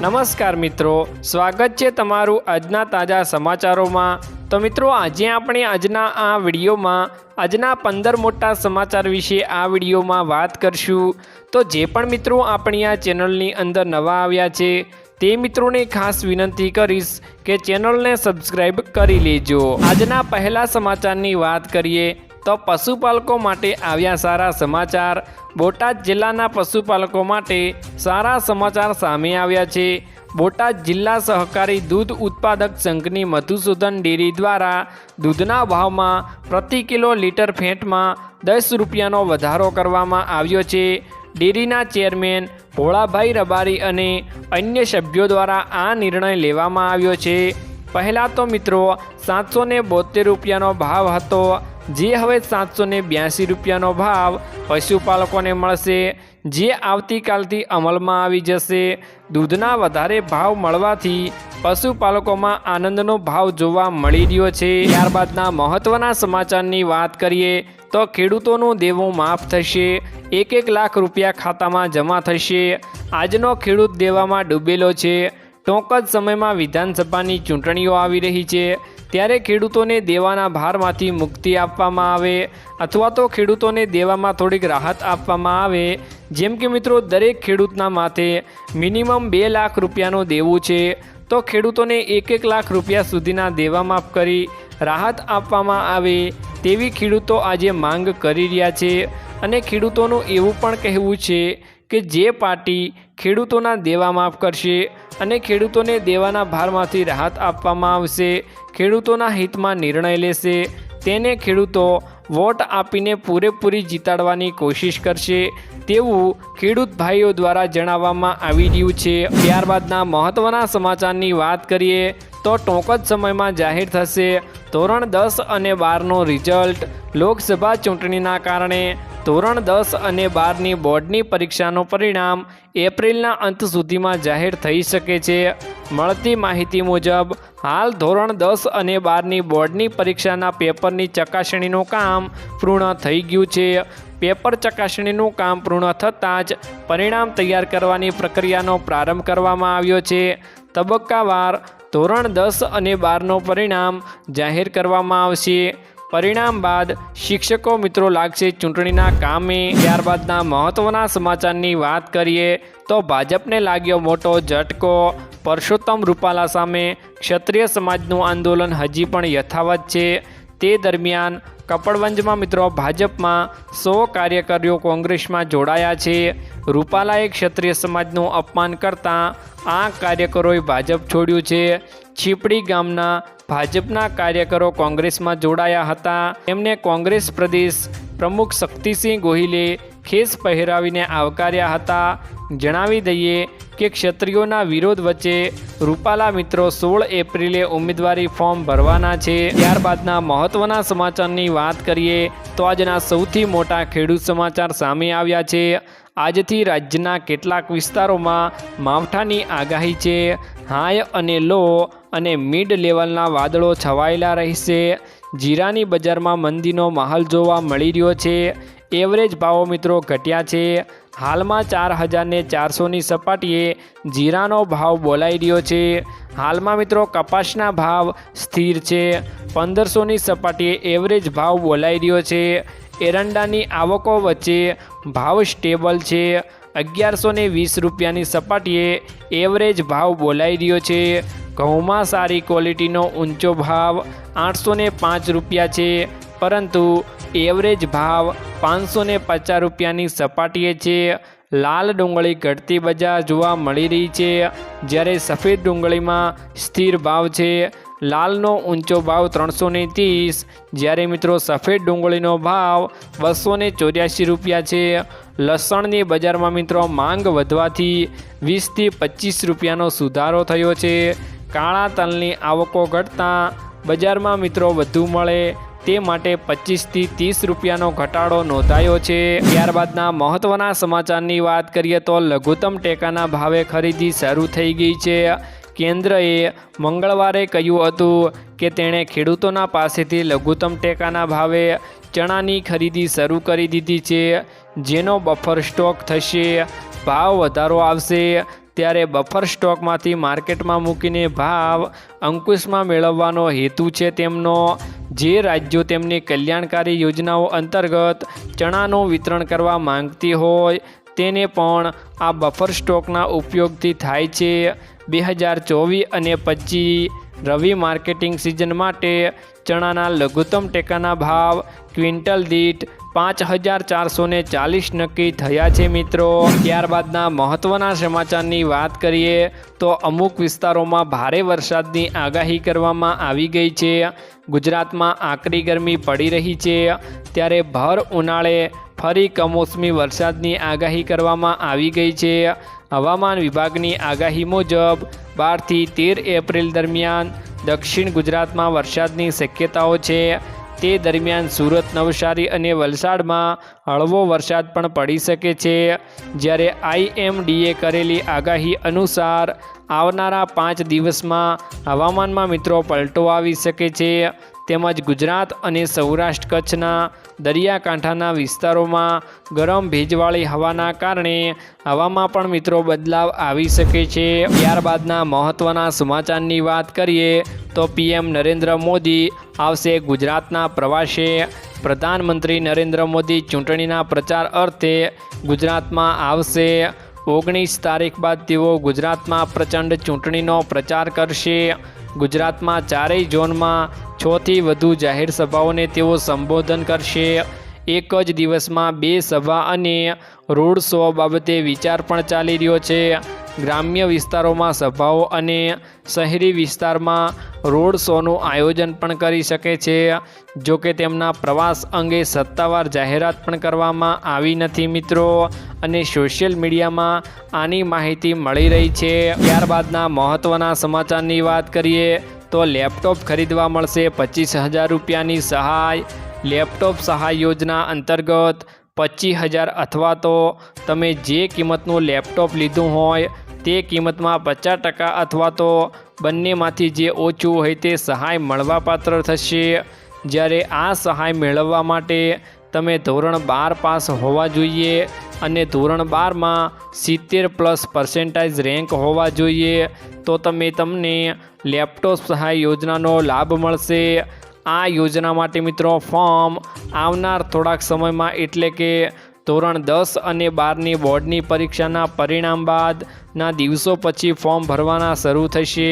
નમસ્કાર મિત્રો, સ્વાગત છે તમારું આજના તાજા સમાચારોમાં। તો મિત્રો, આજે આપણે આજના આ વિડીયોમાં આજના 15 મોટા સમાચાર વિશે આ વિડીયોમાં વાત કરશું। તો જે પણ મિત્રો આપણી આ ચેનલની અંદર નવા આવ્યા છે તે મિત્રોને ખાસ વિનંતી કરીશ કે ચેનલને સબસ્ક્રાઈબ કરી લેજો। આજના પહેલા સમાચારની વાત કરીએ તો પશુપાલકો માટે આવ્યા સારા સમાચાર। બોટાદ જિલ્લાના પશુપાલકો માટે સારા સમાચાર સામે આવ્યા છે। બોટાદ જિલ્લા સહકારી દૂધ ઉત્પાદક સંઘની મધુસૂદન ડેરી દ્વારા દૂધના ભાવમાં પ્રતિ કિલો લીટર ફેટમાં 10 રૂપિયાનો વધારો કરવામાં આવ્યો છે। ડેરીના ચેરમેન ભોળાભાઈ રબારી અને અન્ય સભ્યો દ્વારા આ નિર્ણય લેવામાં આવ્યો છે। પહેલાં તો મિત્રો 772 રૂપિયાનો ભાવ હતો, જે હવે 782 રૂપિયાનો ભાવ પશુપાલકોને મળશે, જે આવતીકાલથી અમલમાં આવી જશે। દૂધના વધારે ભાવ મળવાથી પશુપાલકોમાં આનંદનો ભાવ જોવા મળી રહ્યો છે। ત્યારબાદના મહત્ત્વના સમાચારની વાત કરીએ તો ખેડૂતોનું દેવું માફ થશે, 1 લાખ રૂપિયા ખાતામાં જમા થશે। આજનો ખેડૂત દેવામાં ડૂબેલો છે। ટૂંક જ સમયમાં વિધાનસભાની ચૂંટણીઓ આવી રહી છે, ત્યારે ખેડૂતોને દેવાના ભારમાંથી મુક્તિ આપવામાં આવે અથવા તો ખેડૂતોને દેવામાં થોડીક રાહત આપવામાં આવે। જેમ કે મિત્રો, દરેક ખેડૂતના માથે મિનિમમ 2 લાખ રૂપિયાનું દેવું છે, તો ખેડૂતોને 1 લાખ રૂપિયા સુધીના દેવા માફ કરી રાહત આપવામાં આવે તેવી ખેડૂતો આજે માંગ કરી રહ્યા છે। અને ખેડૂતોનું એવું પણ કહેવું છે કે જે પાર્ટી ખેડૂતોના દેવા માફ કરશે અને ખેડૂતોને દેવાના ભારમાંથી રાહત આપવામાં આવશે, ખેડૂતોના હિતમાં નિર્ણય લેશે, તેને ખેડૂતો વોટ આપીને પૂરેપૂરી જીતાડવાની કોશિશ કરશે તેવું ખેડૂત ભાઈઓ દ્વારા જણાવવામાં આવી રહ્યું છે। ત્યારબાદના મહત્ત્વના સમાચારની વાત કરીએ તો ટૂંક જ સમયમાં જાહેર થશે ધોરણ 10 અને 12નો રિઝલ્ટ। લોકસભા ચૂંટણીના કારણે ધોરણ 10 અને 12ની બોર્ડની પરીક્ષાનું પરિણામ એપ્રિલના અંત સુધીમાં જાહેર થઈ શકે છે। મળતી માહિતી મુજબ હાલ ધોરણ 10 અને 12ની બોર્ડની પરીક્ષાના પેપરની ચકાસણીનું કામ પૂર્ણ થઈ ગયું છે। પેપર ચકાસણીનું કામ પૂર્ણ થતાં જ પરિણામ તૈયાર કરવાની પ્રક્રિયાનો પ્રારંભ કરવામાં આવ્યો છે। તબક્કાવાર ધોરણ 10 અને 12નું પરિણામ જાહેર કરવામાં આવશે। પરિણામ બાદ શિક્ષકો મિત્રો લાગશે ચૂંટણીના કામે। ત્યારબાદના મહત્ત્વના સમાચારની વાત કરીએ તો ભાજપને લાગ્યો મોટો ઝટકો। પરસોત્તમ રૂપાલા સામે ક્ષત્રિય સમાજનું આંદોલન હજી પણ યથાવત છે। તે દરમિયાન કપડવંજમાં મિત્રો ભાજપમાં 100 કાર્યકરો કોંગ્રેસમાં જોડાયા છે। રૂપાલાએ ક્ષત્રિય સમાજનું અપમાન કરતાં આ કાર્યકરોએ ભાજપ છોડ્યું છે। છીપડી ગામના ભાજપના કાર્યકરો કોંગ્રેસમાં જોડાયા હતા। તેમને કોંગ્રેસ પ્રદેશ પ્રમુખ શક્તિસિંહ ગોહિલે ખેસ પહેરાવીને આવકાર્યા હતા। જણાવી દઈએ કે ક્ષત્રિયોના વિરોધ વચ્ચે રૂપાલા મિત્રો 16 એપ્રિલે ઉમેદવારી ફોર્મ ભરવાના છે। ત્યારબાદના મહત્ત્વના સમાચારની વાત કરીએ તો આજના સૌથી મોટા ખેડૂત સમાચાર સામે આવ્યા છે। આજથી રાજ્યના કેટલાક વિસ્તારોમાં માવઠાની આગાહી છે। હાઈ અને લો અને મિડ લેવલના વાદળો છવાયેલા રહેશે। જીરાની બજારમાં મંદીનો માહોલ જોવા મળી રહ્યો છે। એવરેજ ભાવો મિત્રો ઘટ્યા છે। હાલમાં 4400ની સપાટીએ જીરાનો ભાવ બોલાઈ રહ્યો છે। હાલમાં મિત્રો કપાસના ભાવ સ્થિર છે। 1500ની સપાટીએ એવરેજ ભાવ બોલાઈ રહ્યો છે। એરંડાની આવકો વચ્ચે ભાવ સ્ટેબલ છે। 1120 રૂપિયાની સપાટીએ એવરેજ ભાવ બોલાઈ રહ્યો છે। ઘઉંમાં સારી ક્વોલિટીનો ઊંચો ભાવ 805 રૂપિયા છે, પરંતુ એવરેજ ભાવ 550 રૂપિયાની સપાટીએ છે। લાલ ડુંગળી ઘટતી બજાર જોવા મળી રહી છે, જ્યારે સફેદ ડુંગળીમાં સ્થિર ભાવ છે। લાલનો ઊંચો ભાવ 330, જ્યારે મિત્રો સફેદ ડુંગળીનો ભાવ 284 રૂપિયા છે। લસણની બજારમાં મિત્રો માંગ વધવાથી 20થી 25 રૂપિયાનો સુધારો થયો છે। કાળા તલની આવકો ઘટતાં બજારમાં મિત્રો વધુ મળે તે માટે 25થી 30 રૂપિયાનો ઘટાડો નોંધાયો છે। ત્યારબાદના મહત્ત્વના સમાચારની વાત કરીએ તો લઘુત્તમ ટેકાના ભાવે ખરીદી શરૂ થઈ ગઈ છે। કેન્દ્રએ મંગળવારે કહ્યું હતું કે તેણે ખેડૂતોના પાસેથી લઘુત્તમ ટેકાના ભાવે ચણાની ખરીદી શરૂ કરી દીધી છે, જેનો બફર સ્ટોક થશે। ભાવ વધારો આવશે ત્યારે બફર સ્ટોકમાંથી માર્કેટમાં મૂકીને ભાવ અંકુશમાં મેળવવાનો હેતુ છે તેમનો। જે રાજ્યો તેમની કલ્યાણકારી યોજનાઓ અંતર્ગત ચણાનું વિતરણ કરવા માંગતી હોય તેને પણ આ બફર સ્ટોકના ઉપયોગથી થાય છે। 2024 અને 25 રવિ માર્કેટિંગ સિઝન માટે ચણાના લઘુત્તમ ટેકાના ભાવ ક્વિન્ટલ દીઠ 5440 નક્કી થયા છે મિત્રો। ત્યારબાદના મહત્ત્વના સમાચારની વાત કરીએ તો અમુક વિસ્તારોમાં ભારે વરસાદની આગાહી કરવામાં આવી ગઈ છે। ગુજરાતમાં આકરી ગરમી પડી રહી છે ત્યારે ભર ઉનાળે ફરી કમોસમી વરસાદની આગાહી કરવામાં આવી ગઈ છે। હવામાન વિભાગની આગાહી મુજબ 12 થી 13 એપ્રિલ દરમિયાન દક્ષિણ ગુજરાતમાં વરસાદની શક્યતાઓ છે। તે દરમિયાન સુરત, નવસારી અને વલસાડમાં હળવો વરસાદ પણ પડી શકે છે। જ્યારે IMDએ કરેલી આગાહી અનુસાર આવનારા 5 દિવસમાં હવામાનમાં મિત્રો પલટો આવી શકે છે તેમજ ગુજરાત અને સૌરાષ્ટ્ર કચ્છના દરિયાકાંઠાના વિસ્તારોમાં ગરમ ભેજવાળી હવાના કારણે હવામાં પણ મિત્રો બદલાવ આવી શકે છે। ત્યારબાદના મહત્ત્વના સમાચારની વાત કરીએ તો PM નરેન્દ્ર મોદી આવશે ગુજરાતના પ્રવાસે। પ્રધાનમંત્રી નરેન્દ્ર મોદી ચૂંટણીના પ્રચાર અર્થે ગુજરાતમાં આવશે। 19 તારીખ બાદ તેઓ ગુજરાતમાં પ્રચંડ ચૂંટણીનો પ્રચાર કરશે। ગુજરાતમાં ચારેય ઝોનમાં 6 થી વધુ જાહેર સભાઓને તેઓ સંબોધન કરશે। એક જ દિવસમાં 2 સભા અને રોડ શો બાબતે વિચાર પણ ચાલી રહ્યો છે। ગ્રામ્ય વિસ્તારોમાં સભાઓ અને શહેરી વિસ્તારમાં રોડ શોનું આયોજન પણ કરી શકે છે। જો કે તેમના પ્રવાસ અંગે સત્તાવાર જાહેરાત પણ કરવામાં આવી નથી મિત્રો અને સોશિયલ મીડિયામાં આની માહિતી મળી રહી છે। ત્યારબાદના મહત્ત્વના સમાચારની વાત કરીએ તો લેપટોપ ખરીદવા મળશે 25,000 રૂપિયાની સહાય। લેપટોપ સહાય યોજના અંતર્ગત 25,000 અથવા તો તમે જે કિંમતનું લેપટોપ લીધું હોય તે કિંમતમાં 50% અથવા તો બંનેમાંથી જે ઓછું હોય તે સહાય મળવાપાત્ર થશે। જ્યારે આ સહાય મેળવવા માટે તમે ધોરણ 12 પાસ હોવા જોઈએ અને ધોરણ 12માં 70+ રેન્ક હોવા જોઈએ તો તમને લેપટોપ સહાય યોજનાનો લાભ મળશે। આ યોજના માટે મિત્રો ફોર્મ આવનાર થોડાક સમયમાં એટલે કે ધોરણ 10 અને 12ની બોર્ડની પરીક્ષાના પરિણામ બાદના દિવસો પછી ફોર્મ ભરવાના શરૂ થશે।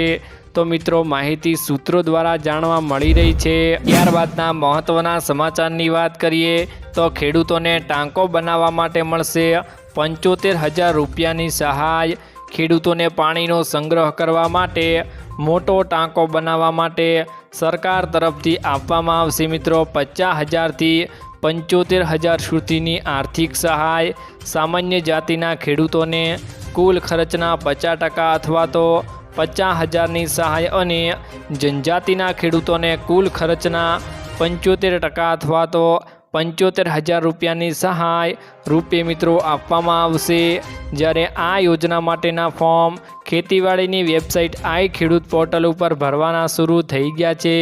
તો મિત્રો માહિતી સૂત્રો દ્વારા જાણવા મળી રહી છે। ત્યારબાદના મહત્ત્વના સમાચારની વાત કરીએ તો ખેડૂતોને ટાંકો બનાવવા માટે મળશે 75,000 રૂપિયાની સહાય। ખેડૂતોને પાણીનો સંગ્રહ કરવા માટે મોટો ટાંકો બનાવવા માટે સરકાર તરફથી આપવામાં આવશે મિત્રો 50,000 થી 75,000 સુધીની આર્થિક સહાય। સામાન્ય જાતિના ખેડૂતોને કુલ ખર્ચના 50% અથવા તો 50,000ની સહાય અને જનજાતિના ખેડૂતોને કુલ ખર્ચના 75% અથવા તો 75,000 રૂપિયાની સહાય રૂપે મિત્રો આપવામાં આવશે। જ્યારે આ યોજના માટેના ફોર્મ ખેતીવાડીની વેબસાઇટ આઈ ખેડૂત પોર્ટલ ઉપર ભરવાના શરૂ થઈ ગયા છે।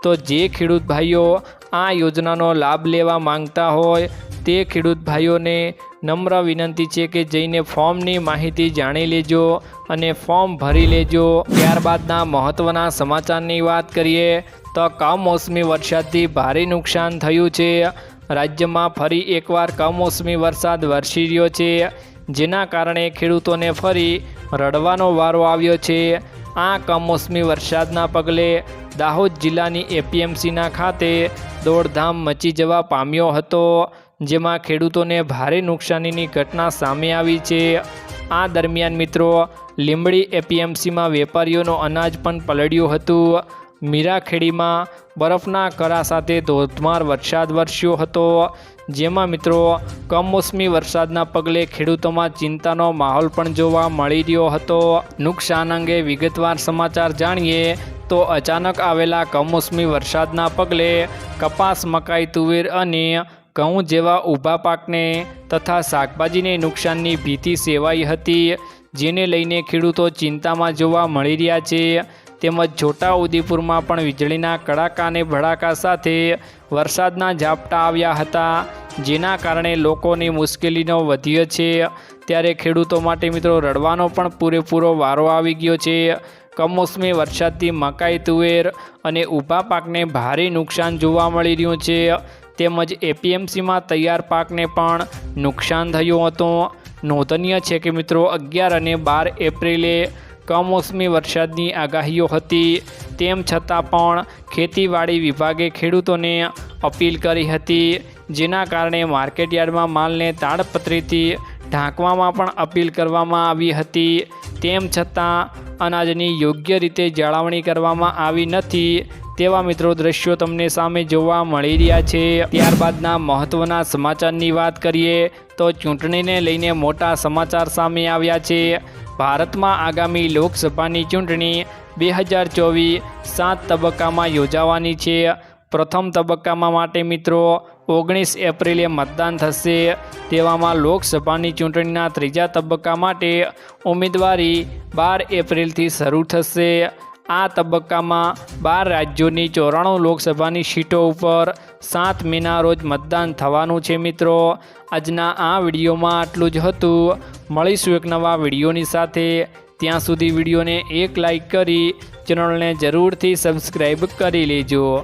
તો જે ખેડૂત ભાઈઓ આ યોજનાનો લાભ લેવા માંગતા હોય તે ખેડૂત ભાઈઓને નમ્ર વિનંતી છે કે જઈને ફોર્મની માહિતી જાણી લેજો અને ફોર્મ ભરી લેજો। ત્યારબાદના મહત્ત્વના સમાચારની વાત કરીએ તો કમોસમી વરસાદથી ભારે નુકસાન થયું છે। રાજ્યમાં ફરી એકવાર કમોસમી વરસાદ વરસી રહ્યો છે જેના કારણે ખેડૂતોને ફરી રડવાનો વારો આવ્યો છે। આ કમોસમી વરસાદના પગલે દાહોદ જિલ્લાની APMCના ખાતે દોડધામ મચી જવા પામ્યો હતો જેમાં ખેડૂતોને ભારે નુકસાનીની ઘટના સામે આવી છે। આ દરમિયાન મિત્રો લીંબડી APMCમાં વેપારીઓનું અનાજ પણ પલળ્યું હતું। મીરાખેડીમાં બરફના કરા સાથે ધોધમાર વરસાદ વરસ્યો હતો જેમાં મિત્રો કમોસમી વરસાદના પગલે ખેડૂતોમાં ચિંતાનો માહોલ પણ જોવા મળી રહ્યો હતો। નુકસાન અંગે વિગતવાર સમાચાર જાણીએ તો અચાનક આવેલા કમોસમી વરસાદના પગલે કપાસ, મકાઈ, તુવેર અને ઘઉં જેવા ઊભા પાકને તથા શાકભાજીને નુકસાનની ભીતિ સેવાઈ હતી જેને લઈને ખેડૂતો ચિંતામાં જોવા મળી રહ્યા છે। તેમજ છોટાઉદેપુરમાં પણ વીજળીના કડાકા અને ભડાકા સાથે વરસાદના ઝાપટા આવ્યા હતા જેના કારણે લોકોની મુશ્કેલીનો વધ્યો છે। ત્યારે ખેડૂતો માટે મિત્રો રડવાનો પણ પૂરેપૂરો વારો આવી ગયો છે। કમોસમી વરસાદથી મકાઈ, તુવેર અને ઊભા પાકને ભારે નુકસાન જોવા મળી રહ્યું છે, તેમજ એપીએમસીમાં તૈયાર પાકને પણ નુકસાન થયું હતું। નોંધનીય છે કે મિત્રો 11 અને 12 એપ્રિલે કમોસમી વરસાદની આગાહીઓ હતી, તેમ છતાં પણ ખેતીવાડી વિભાગે ખેડૂતોને અપીલ કરી હતી, જેના કારણે માર્કેટયાર્ડમાં માલને તાડપત્રીથી ઢાંકવામાં પણ અપીલ કરવામાં આવી હતી। તેમ છતાં અનાજની યોગ્ય રીતે જાળવણી કરવામાં આવી નથી તેવા મિત્રો દ્રશ્યો તમને સામે જોવા મળી રહ્યા છે। ત્યારબાદના મહત્ત્વના સમાચારની વાત કરીએ તો ચૂંટણીને લઈને મોટા સમાચાર સામે આવ્યા છે। ભારતમાં આગામી લોકસભાની ચૂંટણી 2024 7 તબક્કામાં યોજાવાની છે। પ્રથમ તબક્કામાં માટે મિત્રો 19 એપ્રિલે મતદાન થશે। તેવામાં લોકસભાની ચૂંટણીના ત્રીજા તબક્કા માટે ઉમેદવારી 12 એપ્રિલથી શરૂ થશે। આ તબક્કામાં 12 રાજ્યોની 94 લોકસભાની સીટો ઉપર 7 મેના રોજ મતદાન થવાનું છે। મિત્રો આજના આ વિડીયોમાં આટલું જ હતું। મળીશું એક નવા વિડીયોની સાથે, ત્યાં સુધી વિડીયોને એક લાઈક કરી ચેનલને જરૂરથી સબસ્ક્રાઈબ કરી લેજો।